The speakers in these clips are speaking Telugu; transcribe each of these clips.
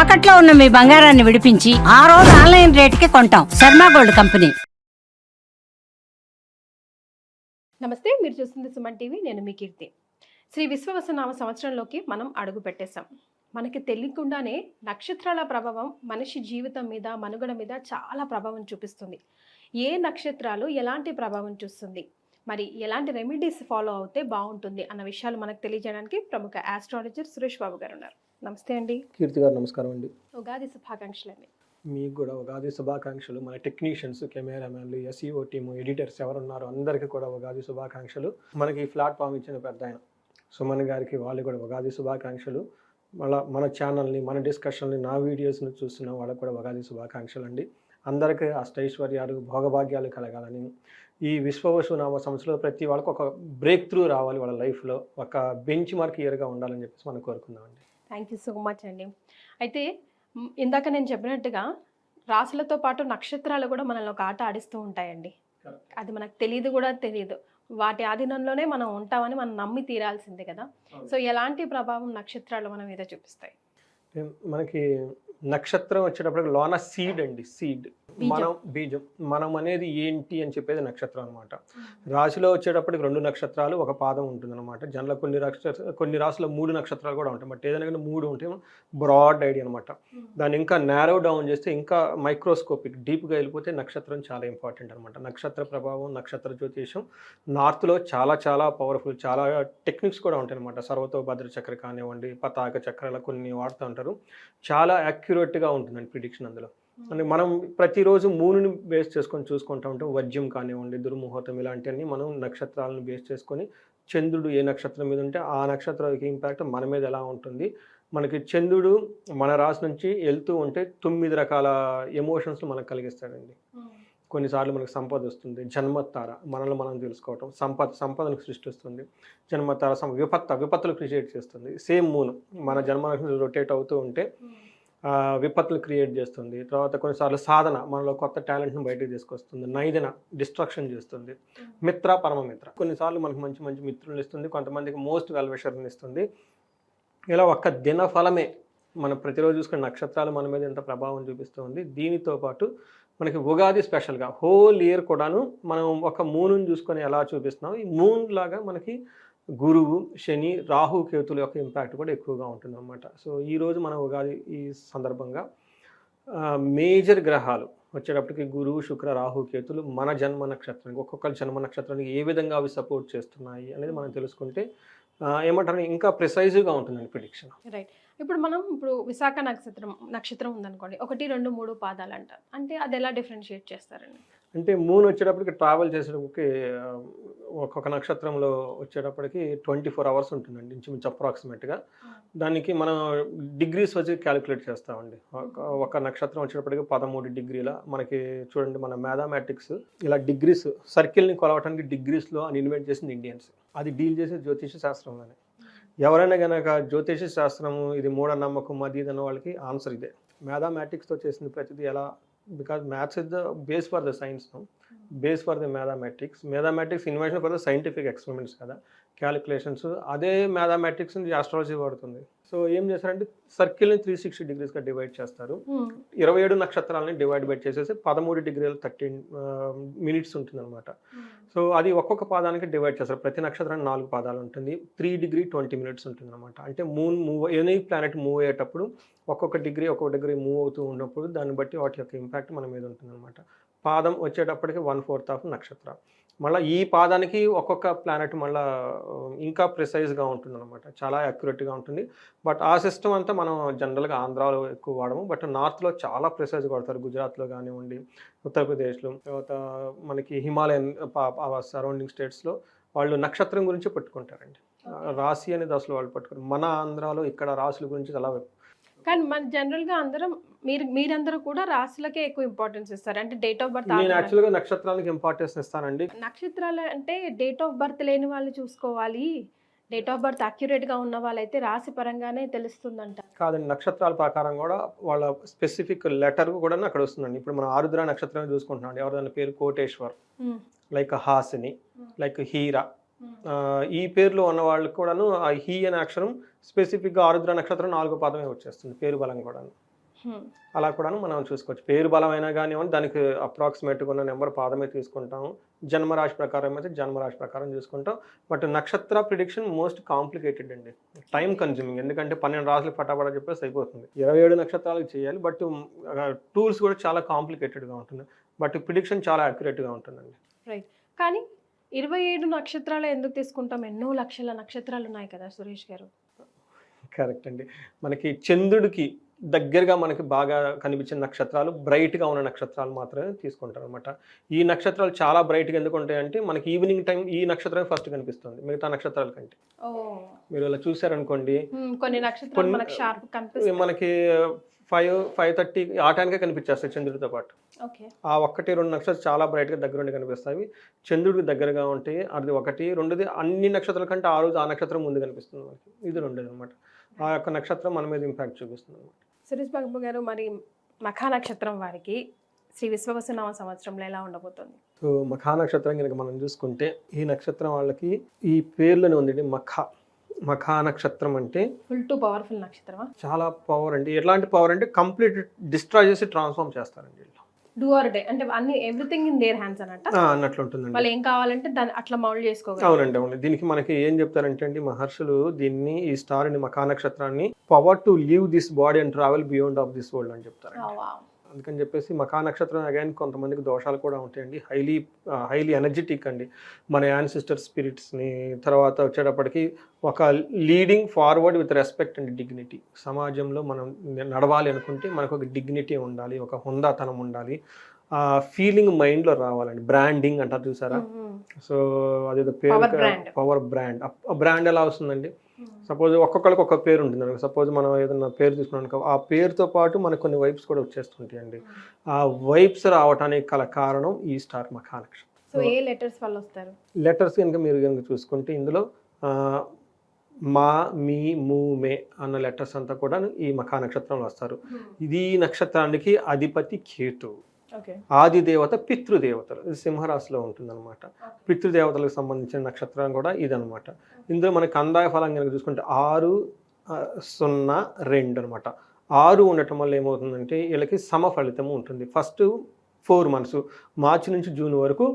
తాకట్లో ఉన్న మీ బంగారాన్ని విడిపించి ఆ రోజు ఆన్లైన్ రేటుకి కొంటాం. Sharma gold company. నమస్తే, మీరు చూస్తుంది సుమన్ టీవీ. నేను మీ కీర్తి. శ్రీ విశ్వవసునామ సంవత్సరంలోకి మనం అడుగు పెట్టేశాం. మనకి తెలియకుండానే నక్షత్రాల ప్రభావం మనిషి జీవితం మీద, మనుగడ మీద చాలా ప్రభావం చూపిస్తుంది. ఏ నక్షత్రాలు ఎలాంటి ప్రభావం చూస్తుంది, మరి ఎలాంటి రెమెడీస్ ఫాలో అవుతే బాగుంటుంది అన్న విషయాలు మనకు తెలియజేయడానికి ప్రముఖ ఆస్ట్రాలజర్ సురేష్ బాబు గారు ఉన్నారు. నమస్తే అండి. కీర్తి గారు నమస్కారం అండి. ఉగాది శుభాకాంక్షలు అండి. మీకు కూడా ఉగాది శుభాకాంక్షలు. మన టెక్నీషియన్స్, కెమెరామెన్లు, ఎస్ఈఓ టీము, ఎడిటర్స్ ఎవరున్నారో అందరికీ కూడా ఉగాది శుభాకాంక్షలు. మనకి ఈ ప్లాట్ఫామ్ ఇచ్చిన పెద్ద ఆయన సుమన్ గారికి వాళ్ళు కూడా ఉగాది శుభాకాంక్షలు. మళ్ళీ మన ఛానల్ని, మన డిస్కషన్ని, నా వీడియోస్ని చూస్తున్న వాళ్ళకు కూడా ఉగాది శుభాకాంక్షలు అండి. అందరికీ అష్టైశ్వర్యాలు, భోగభాగ్యాలు కలగాలని, ఈ విశ్వవసునామ సంవత్సరంలో ప్రతి వాళ్ళకి ఒక బ్రేక్ త్రూ రావాలి, వాళ్ళ లైఫ్లో ఒక బెంచ్ మార్క్ ఇయర్గా ఉండాలని చెప్పేసి మనం కోరుకుందామండి. థ్యాంక్ యూ సో మచ్ అండి. అయితే ఇందాక నేను చెప్పినట్టుగా రాసులతో పాటు నక్షత్రాలు కూడా మనల్ని ఒక ఆట ఆడిస్తూ ఉంటాయండి. అది మనకు తెలియదు. వాటి ఆధీనంలోనే మనం ఉంటామని మనం నమ్మి తీరాల్సిందే కదా. సో ఎలాంటి ప్రభావం నక్షత్రాలు మన మీద చూపిస్తాయి? మనకి నక్షత్రం వచ్చేటప్పటికి లోన సీడ్ అండి, సీడ్ మనం బీజం. మనం అనేది ఏంటి అని చెప్పేది నక్షత్రం అనమాట. రాశిలో వచ్చేటప్పటికి 2 నక్షత్రాలు, ఒక పాదం ఉంటుంది అనమాట. జనరల్ కొన్ని రాశుల్లో 3 నక్షత్రాలు కూడా ఉంటాయి. బట్ ఏదైనా కానీ 3 ఉంటే బ్రాడ్ ఐడియా అనమాట. దాన్ని ఇంకా నేరో డౌన్ చేస్తే, ఇంకా మైక్రోస్కోపిక్ డీప్గా వెళ్ళిపోతే నక్షత్రం చాలా ఇంపార్టెంట్ అనమాట. నక్షత్ర ప్రభావం, నక్షత్ర జ్యోతిషం నార్త్లో చాలా చాలా పవర్ఫుల్, చాలా టెక్నిక్స్ కూడా ఉంటాయి అనమాట. సర్వతోభద్ర చక్ర కానివ్వండి, పతాక చక్రాలు కొన్ని వాడుతూ ఉంటారు. చాలా యాక్యురేట్గా ఉంటుందండి ప్రిడిక్షన్ అందులో. అంటే మనం ప్రతిరోజు మూనుని బేస్ చేసుకొని చూసుకుంటూ ఉంటాం. వర్జ్యం కానివ్వండి, దుర్ముహూర్తం, ఇలాంటివన్నీ మనం నక్షత్రాలను బేస్ చేసుకొని, చంద్రుడు ఏ నక్షత్రం మీద ఉంటే ఆ నక్షత్రానికి ఇంపాక్ట్ మన మీద ఎలా ఉంటుంది. మనకి చంద్రుడు మన రాశి నుంచి వెళ్తూ ఉంటే 9 రకాల ఎమోషన్స్ మనకు కలిగిస్తాడండి. కొన్నిసార్లు మనకు సంపద వస్తుంది, జన్మతార మనల్ని మనం తెలుసుకోవటం, సంపదను సృష్టిస్తుంది. జన్మతార విపత్తులు క్రియేట్ చేస్తుంది. సేమ్ మూన్ మన జన్మ రొటేట్ అవుతూ ఉంటే విపత్తులు క్రియేట్ చేస్తుంది. తర్వాత కొన్నిసార్లు సాధన మనలో కొత్త టాలెంట్ని బయటకు తీసుకొస్తుంది. నైదన డిస్ట్రక్షన్ చేస్తుంది. మిత్ర, పరమమిత్ర కొన్నిసార్లు మనకు మంచి మంచి మిత్రులను ఇస్తుంది, కొంతమందికి మోస్ట్ వెల్విషర్ని ఇస్తుంది. ఇలా ఒక్క దిన ఫలమే మనం ప్రతిరోజు చూసుకునే నక్షత్రాలు మన మీద ఎంత ప్రభావం చూపిస్తుంది. దీనితో పాటు మనకి ఉగాది స్పెషల్గా హోల్ ఇయర్ కూడాను మనం ఒక మూనుని చూసుకొని ఎలా చూపిస్తున్నాం, ఈ మూన్ లాగా మనకి గురువు, శని, రాహు, కేతుల యొక్క ఇంపాక్ట్ కూడా ఎక్కువగా ఉంటుంది అన్నమాట. సో ఈరోజు మన ఉగాది ఈ సందర్భంగా మేజర్ గ్రహాలు వచ్చేటప్పటికి గురువు, శుక్ర, రాహు, కేతులు మన జన్మ నక్షత్రానికి, ఒక్కొక్క జన్మ నక్షత్రానికి ఏ విధంగా అవి సపోర్ట్ చేస్తున్నాయి అనేది మనం తెలుసుకుంటే ఏమంటారు ఇంకా ప్రిసైజ్గా ఉంటుందండి ప్రిడిక్షన్. రైట్. ఇప్పుడు విశాఖ నక్షత్రం ఉందనుకోండి, 1, 2, 3 పాదాలు అంటారు. అంటే అది ఎలా డిఫరెన్షియేట్ చేస్తారండి? అంటే మూన్ వచ్చేటప్పటికి ట్రావెల్ చేసేటప్పటికి ఒక్కొక్క నక్షత్రంలో వచ్చేటప్పటికి 24 అవర్స్ ఉంటుందండి ఇంచుమించు అప్రాక్సిమేట్గా. దానికి మనం డిగ్రీస్ వచ్చి క్యాలిక్యులేట్ చేస్తామండి. ఒక నక్షత్రం వచ్చేటప్పటికి 13 డిగ్రీల మనకి చూడండి, మన మ్యాథమెటిక్స్ ఇలా డిగ్రీస్ సర్కిల్ని కొలవటానికి డిగ్రీస్లో అని ఇన్వెంట్ చేసింది ఇండియన్స్. అది డీల్ చేసే జ్యోతిష శాస్త్రంలోనే. ఎవరైనా కనుక జ్యోతిష శాస్త్రము ఇది మూఢనమ్మకం అది ఇది అన్న వాళ్ళకి ఆన్సర్ ఇదే. మ్యాథమెటిక్స్తో చేసింది ప్రతిదీ ఎలా, because maths is the base for the science, no? Base for the mathematics invention for the scientific experiments kada, calculations అదే మ్యాథమెటిక్స్ ఆస్ట్రాలజీ వాడుతుంది. సో ఏం చేస్తారంటే సర్కిల్ని 360 డిగ్రీస్గా డివైడ్ చేస్తారు. 27 నక్షత్రాలని డివైడ్ చేసేసి 13 డిగ్రీలు 13 మినిట్స్ ఉంటుంది అనమాట. సో అది ఒక్కొక్క పాదానికి డివైడ్ చేస్తారు. ప్రతి నక్షత్రానికి 4 పాదాలు ఉంటుంది. 3 డిగ్రీ 20 మినిట్స్ ఉంటుంది అనమాట. అంటే ఎనీ ప్లానెట్ మూవ్ అయ్యేటప్పుడు ఒక్కొక్క డిగ్రీ మూవ్ అవుతూ ఉన్నప్పుడు దాన్ని బట్టి వాటి యొక్క ఇంపాక్ట్ మన మీద ఉంటుంది అనమాట. పాదం వచ్చేటప్పటికి 1/4 ఆఫ్ నక్షత్రం. మళ్ళీ ఈ పాదానికి ఒక్కొక్క ప్లానెట్ మళ్ళీ ఇంకా ప్రిసైజ్గా ఉంటుంది అనమాట. చాలా యాక్యురేట్గా ఉంటుంది. బట్ ఆ సిస్టమ్ అంతా మనం జనరల్గా ఆంధ్రాలో ఎక్కువ వాడము. బట్ నార్త్లో చాలా ప్రిసైజ్గా వాడతారు. గుజరాత్లో కానివ్వండి, ఉత్తరప్రదేశ్లో, తర్వాత మనకి హిమాలయన్ సరౌండింగ్ స్టేట్స్లో వాళ్ళు నక్షత్రం గురించి పట్టుకుంటారండి. రాశి అనేది అసలు వాళ్ళు పట్టుకుంటారు. మన ఆంధ్రాలో ఇక్కడ రాశుల గురించి చాలా. కానీ మన జనరల్గా మీరందరూ కూడా రాశులకే ఎక్కువ ఇంపార్టెన్స్ ఇస్తారు. అంటే డేట్ ఆఫ్ బర్త్. నేను యాక్చువల్గా నక్షత్రానికి ఇంపార్టెన్స్ ఇస్తానండి. నక్షత్రాలు అంటే డేట్ ఆఫ్ బర్త్ లేని వాళ్ళు చూసుకోవాలి, డేట్ ఆఫ్ బర్త్ అక్యురేట్గా ఉన్న వాళ్ళైతే రాశి పరంగానే తెలుస్తుందంట. కాదండి, నక్షత్రాల ప్రకారం కూడా వాళ్ళ స్పెసిఫిక్ లెటర్ కూడా అక్కడ వస్తుందండి. ఇప్పుడు మనం ఆరుద్ర నక్షత్రం చూసుకుంటున్నాం. ఎవరిదాని పేరు కోటేశ్వర్, లైక్ హాసిని, లైక్ హీరా, ఈ పేర్లో ఉన్న వాళ్ళకి కూడాను ఆ హీ అనే అక్షరం స్పెసిఫిక్గా ఆరుద్ర నక్షత్రం 4వ పాదమే వచ్చేస్తుంది పేరు బలం కూడా. అలా కూడా మనం చూసుకోవచ్చు. పేరు బలమైనా కానివ్వండి, దానికి అప్రాక్సిమేట్గా ఉన్న నెంబర్ పాదమే తీసుకుంటాము. జన్మరాశి ప్రకారం అయితే జన్మరాశి ప్రకారం చూసుకుంటాం. బట్ నక్షత్ర ప్రిడిక్షన్ మోస్ట్ కాంప్లికేటెడ్ అండి, టైం కన్జ్యూమింగ్. ఎందుకంటే 12 రాసులు పటాపట చెప్పేసి అయిపోతుంది. 27 నక్షత్రాలకు చేయాలి, బట్ టూల్స్ కూడా చాలా కాంప్లికేటెడ్గా ఉంటుంది. బట్ ప్రిడిక్షన్ చాలా యాక్యురేట్గా ఉంటుందండి. రైట్. కానీ 27 నక్షత్రాలు ఎందుకు తీసుకుంటాం? ఎన్నో లక్షల నక్షత్రాలు ఉన్నాయి కదా సురేష్ గారు. కరెక్ట్ అండి. మనకి చంద్రుడికి దగ్గరగా మనకి బాగా కనిపించిన నక్షత్రాలు, బ్రైట్గా ఉన్న నక్షత్రాలు మాత్రమే తీసుకుంటారు అనమాట. ఈ నక్షత్రాలు చాలా బ్రైట్గా ఎందుకు ఉంటాయంటే మనకి ఈవినింగ్ టైం ఈ నక్షత్రం ఫస్ట్ కనిపిస్తుంది మిగతా నక్షత్రాల కంటే. మీరు అలా చూసారనుకోండి, కొన్ని నక్షత్రాలు మనకి షార్ప్ కనిపిస్తాయి. మనకి 5:30 ఆ టైంకే కనిపించేస్తాయి చంద్రుడితో పాటు. ఆ 1-2 నక్షత్రాలు చాలా బ్రైట్గా దగ్గరుండి కనిపిస్తాయి. చంద్రుడికి దగ్గరగా ఉంటాయి. అది 1. రెండోది అన్ని నక్షత్రాల కంటే ఆ రోజు ఆ నక్షత్రం ముందు కనిపిస్తుంది మనకి. ఇది రెండోది అనమాట. ఆ యొక్క నక్షత్రం మన మీద ఇంపాక్ట్ చూపిస్తుంది అనమాట. సురేష్ బాబు గారు, మరి మఖా నక్షత్రం వారికి శ్రీ విశ్వవసునామ సంవత్సరంలో ఎలా ఉండబోతుంది? సో మఖా నక్షత్రం కనుక మనం చూసుకుంటే, ఈ నక్షత్రం వాళ్ళకి ఈ పేర్లోనే ఉంది మఖా నక్షత్రం అంటే ఫుల్ టు పవర్ఫుల్ నక్షత్రమా? చాలా పవర్ అండి. ఎలాంటి పవర్ అంటే కంప్లీట్ డిస్ట్రాయ్ చేసి ట్రాన్స్ఫార్మ్ చేస్తారండి. డూ ఆర్ డే అంటే అన్ని ఎవ్రీథింగ్ ఇన్ దేర్ హ్యాండ్స్ అన్నట్లు ఉంటుందండి. వాళ్ళు ఏం కావాలంటే దాన్ని అట్లా మౌల్డ్ చేసుకోవాలి. అవునండి. దీనికి మనకి ఏం చెప్తారంటే అండి, మహర్షులు దీన్ని, ఈ స్టార్ ని, మఖా నక్షత్రాన్ని power to leave this body and travel beyond of this world అని చెప్తారు. అందుకని చెప్పేసి మఖా నక్షత్రం అగైన్ కొంతమందికి దోషాలు కూడా ఉంటాయండి. హైలీ ఎనర్జెటిక్ అండి. మన యాన్సిస్టర్ స్పిరిట్స్ని, తర్వాత వచ్చేటప్పటికి ఒక leading forward with respect and dignity. సమాజంలో మనం నడవాలి అనుకుంటే మనకు ఒక డిగ్నిటీ ఉండాలి, ఒక హుందాతనం ఉండాలి, ఫీలింగ్ మైండ్లో రావాలండి. బ్రాండింగ్ అంటారు చూసారా? సో అదేదో పేరు, పవర్ బ్రాండ్. ఆ బ్రాండ్ ఎలా వస్తుందండి? సపోజ్ ఒక్కొక్కరికి ఒక పేరు ఉంటుంది అనుకో. సపోజ్ మనం ఏదైనా పేరు తీసుకున్నాం అనుకో, ఆ పేరుతో పాటు మనకు కొన్ని వైబ్స్ కూడా వచ్చేస్తుంటాయండి. ఆ వైబ్స్ రావటానికి గల కారణం ఈ స్టార్ మఖా నక్షత్రం. సో ఏ లెటర్స్ వాళ్ళు వస్తారు? లెటర్స్ కనుక చూసుకుంటే ఇందులో మా, మీ, ము, మే అన్న లెటర్స్ అంతా కూడా ఈ మఖా నక్షత్రంలో వస్తారు. ఇది నక్షత్రానికి అధిపతి కేతు. ఆది దేవత పితృదేవతలు. ఇది సింహరాశిలో ఉంటుందన్నమాట. పితృదేవతలకు సంబంధించిన నక్షత్రం కూడా ఇదనమాట. ఇందులో మనకి కందాయ ఫలం కనుక చూసుకుంటే 6-0-2 అనమాట. 6 ఉండటం వల్ల ఏమవుతుందంటే వీళ్ళకి సమ ఫలితము ఉంటుంది. ఫస్ట్ 4 months మార్చి నుంచి జూన్ వరకు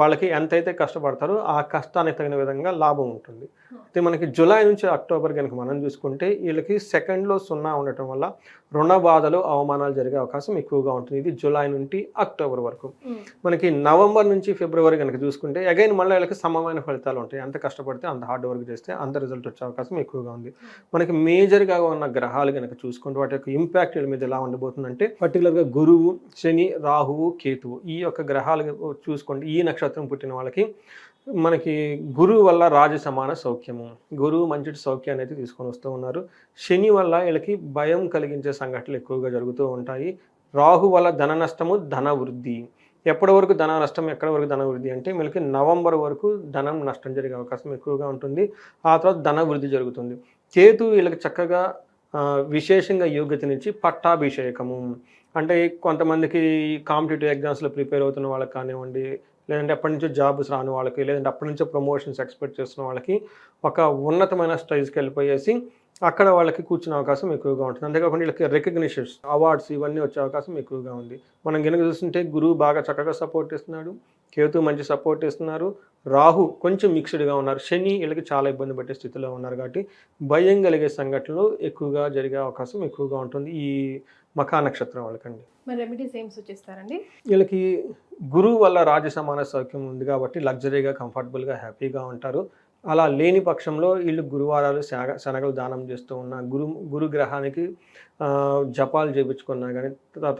వాళ్ళకి ఎంతైతే కష్టపడతారో ఆ కష్టానికి తగిన విధంగా లాభం ఉంటుంది. అయితే మనకి జూలై నుంచి అక్టోబర్ కనుక మనం చూసుకుంటే వీళ్ళకి 2లో 0 ఉండటం వల్ల రుణ బాధలు, అవమానాలు జరిగే అవకాశం ఎక్కువగా ఉంటుంది. ఇది జూలై నుండి అక్టోబర్ వరకు. మనకి నవంబర్ నుంచి ఫిబ్రవరి కనుక చూసుకుంటే అగైన్ మళ్ళీ వీళ్ళకి సమమైన ఫలితాలు ఉంటాయి. ఎంత కష్టపడితే అంత హార్డ్ వర్క్ చేస్తే అంత రిజల్ట్ వచ్చే అవకాశం ఎక్కువగా ఉంది. మనకి మేజర్గా ఉన్న గ్రహాలు కనుక చూసుకుంటే వాటి యొక్క ఇంపాక్ట్ వీళ్ళ మీద ఎలా ఉండబోతుందంటే, పర్టికులర్గా గురువు, శని, రాహువు, కేతువు ఈ యొక్క గ్రహాలు చూసుకోండి. ఈ నక్షత్రం పుట్టిన వాళ్ళకి మనకి గురువు వల్ల రాజ సమాన సౌఖ్యము, గురువు మంచి సౌఖ్యాన్ని అయితే తీసుకొని వస్తూ ఉన్నారు. శని వల్ల వీళ్ళకి భయం కలిగించే సంఘటనలు ఎక్కువగా జరుగుతూ ఉంటాయి. రాహు వల్ల ధన నష్టము, ధన వృద్ధి. ఎప్పటి వరకు ధన నష్టం, ఎక్కడి వరకు ధన వృద్ధి అంటే వీళ్ళకి నవంబర్ వరకు ధనం నష్టం జరిగే అవకాశం ఎక్కువగా ఉంటుంది. ఆ తర్వాత ధన వృద్ధి జరుగుతుంది. కేతు వీళ్ళకి చక్కగా విశేషంగా యోగ్యతనిచ్చి పట్టాభిషేకము. అంటే కొంతమందికి కాంపిటేటివ్ ఎగ్జామ్స్లో ప్రిపేర్ అవుతున్న వాళ్ళకి కానివ్వండి, లేదంటే అప్పటి నుంచో జాబ్స్ రాని వాళ్ళకి, లేదంటే అప్పటి నుంచో ప్రమోషన్స్ ఎక్స్పెక్ట్ చేస్తున్న వాళ్ళకి ఒక ఉన్నతమైన స్టేజ్కి వెళ్ళిపోయేసి అక్కడ వాళ్ళకి కూర్చునే అవకాశం ఎక్కువగా ఉంటుంది. అంతేకాకుండా వీళ్ళకి రికగ్నిషన్స్, అవార్డ్స్ ఇవన్నీ వచ్చే అవకాశం ఎక్కువగా ఉంది. మనం కనుక చూస్తుంటే గురువు బాగా చక్కగా సపోర్ట్ ఇస్తున్నాడు, కేతు మంచి సపోర్ట్ ఇస్తున్నారు, రాహు కొంచెం మిక్స్డ్గా ఉన్నారు, శని వీళ్ళకి చాలా ఇబ్బంది పట్టే స్థితిలో ఉన్నారు. కాబట్టి భయం కలిగే సంఘటనలు ఎక్కువగా జరిగే అవకాశం ఎక్కువగా ఉంటుంది ఈ మఖా నక్షత్రం వాళ్ళకండి. మరి రెమెడీస్ ఏం సూచిస్తారండి? వీళ్ళకి గురువు వల్ల రాజ సమాన సౌఖ్యం ఉంది కాబట్టి లగ్జరీగా, కంఫర్టబుల్గా, హ్యాపీగా ఉంటారు. అలా లేని పక్షంలో వీళ్ళు గురువారాలు శనగలు దానం చేస్తూ ఉన్న, గురు గ్రహానికి జపాలు చేయించుకున్నా కానీ,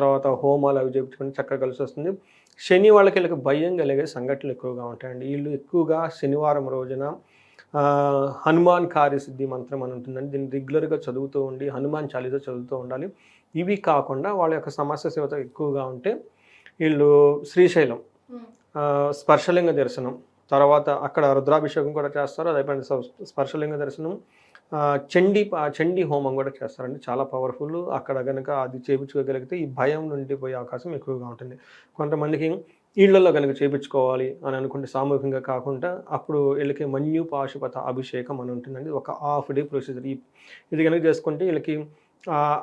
తర్వాత హోమాలు అవి చేయించుకుని చక్కగా కలిసి వస్తుంది. శని వాళ్ళకి వీళ్ళకి భయం కలిగే సంఘటనలు ఎక్కువగా ఉంటాయండి. వీళ్ళు ఎక్కువగా శనివారం రోజున హనుమాన్ కార్యసిద్ధి మంత్రం అని ఉంటుందండి. దీన్ని రెగ్యులర్గా చదువుతూ ఉండి హనుమాన్ చాలీసా చదువుతూ ఉండాలి. ఇవి కాకుండా వాళ్ళ యొక్క సమస్య సేవత ఎక్కువగా ఉంటే వీళ్ళు శ్రీశైలం, స్పర్శలింగ దర్శనం, తర్వాత అక్కడ రుద్రాభిషేకం కూడా చేస్తారు. అది అయిపోయిన స్పర్శలింగ దర్శనం, చండీ హోమం కూడా చేస్తారండి. చాలా పవర్ఫుల్. అక్కడ కనుక అది చేయించుకోగలిగితే ఈ భయం నుండి పోయే అవకాశం ఎక్కువగా ఉంటుంది. కొంతమందికి ఇళ్లలో కనుక చేయించుకోవాలి అని అనుకుంటే సామూహికంగా కాకుండా అప్పుడు వీళ్ళకి మన్యు పాశుపత అభిషేకం అని ఉంటుందండి. ఒక హాఫ్ డే ప్రొసీజర్. ఇది కనుక చేసుకుంటే వీళ్ళకి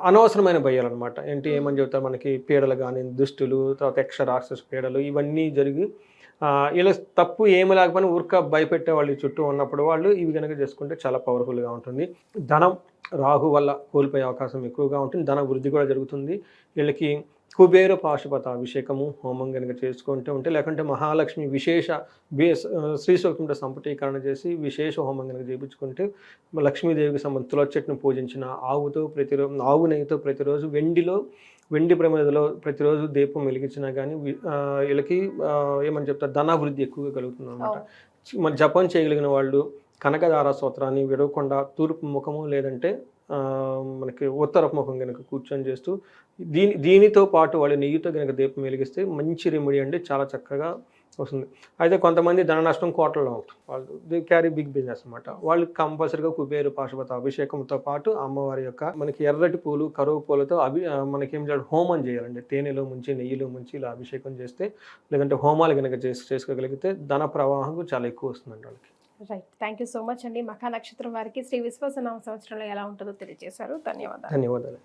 అనవసరమైన భయాలు అనమాట. ఏంటి ఏమని చెబుతారు, మనకి పీడలు కానీ, దుష్టులు, తర్వాత యక్ష రాక్షస పీడలు ఇవన్నీ జరిగి ఇలా తప్పు ఏమి లేకపోయినా ఊరిక భయపెట్టే వాళ్ళు చుట్టూ ఉన్నప్పుడు వాళ్ళు ఇవి కనుక చేసుకుంటే చాలా పవర్ఫుల్గా ఉంటుంది. ధనం రాహు వల్ల కోల్పోయే అవకాశం ఎక్కువగా ఉంటుంది. ధన వృద్ధి కూడా జరుగుతుంది. వీళ్ళకి కుబేర పాశుపత అభిషేకము హోమం కనుక చేసుకుంటూ ఉంటే, లేకుంటే మహాలక్ష్మి విశేష శ్రీ సూక్తంతో సంపుటీకరణ చేసి విశేష హోమం కనుక చేయించుకుంటే, లక్ష్మీదేవికి సంబంధించిన తులసి చెట్టును పూజించిన ఆవుతో ప్రతిరోజు, ఆవు నెయ్యితో ప్రతిరోజు వెండి ప్రమిదలో ప్రతిరోజు దీపం వెలిగించినా కానీ వీళ్ళకి ఏమని చెప్తారు, ధనాభివృద్ధి ఎక్కువగా కలుగుతుంది అనమాట. మన జపం చేయగలిగిన వాళ్ళు కనకదార స్తోత్రాన్ని విడవకుండా తూర్పు ముఖము లేదంటే మనకి ఉత్తర ముఖం కనుక కూర్చొని చేస్తూ దీనితో పాటు వాళ్ళు నెయ్యితో కనుక దీపం వెలిగిస్తే మంచి రెమెడీ అండి, చాలా చక్కగా వస్తుంది. అయితే కొంతమంది ధన నష్టం కోట్లలో ఉంటుంది, వాళ్ళు దే క్యారీ బిగ్ బిజినెస్ అనమాట. వాళ్ళు కంపల్సరీగా కుబేరు పాశుపత అభిషేకంతో పాటు అమ్మవారి యొక్క మనకి ఎర్రటి పూలు కరువు పూలతో మనకి ఏం చేయాలి, హోమం చేయాలండి. తేనెలో ముంచి నెయ్యిలో ముంచి ఇలా అభిషేకం చేస్తే, లేదంటే హోమాలు కనుక చేసుకోగలిగితే ధన ప్రవాహం చాలా ఎక్కువ వస్తుందండి వాళ్ళకి. Right, thank you so much అండి. మఖా నక్షత్రం వారికి శ్రీ విశ్వాసనామ సంవత్సరంలో ఎలా ఉంటుందో తెలియజేశారు. ధన్యవాదాలు. ధన్యవాదాలు.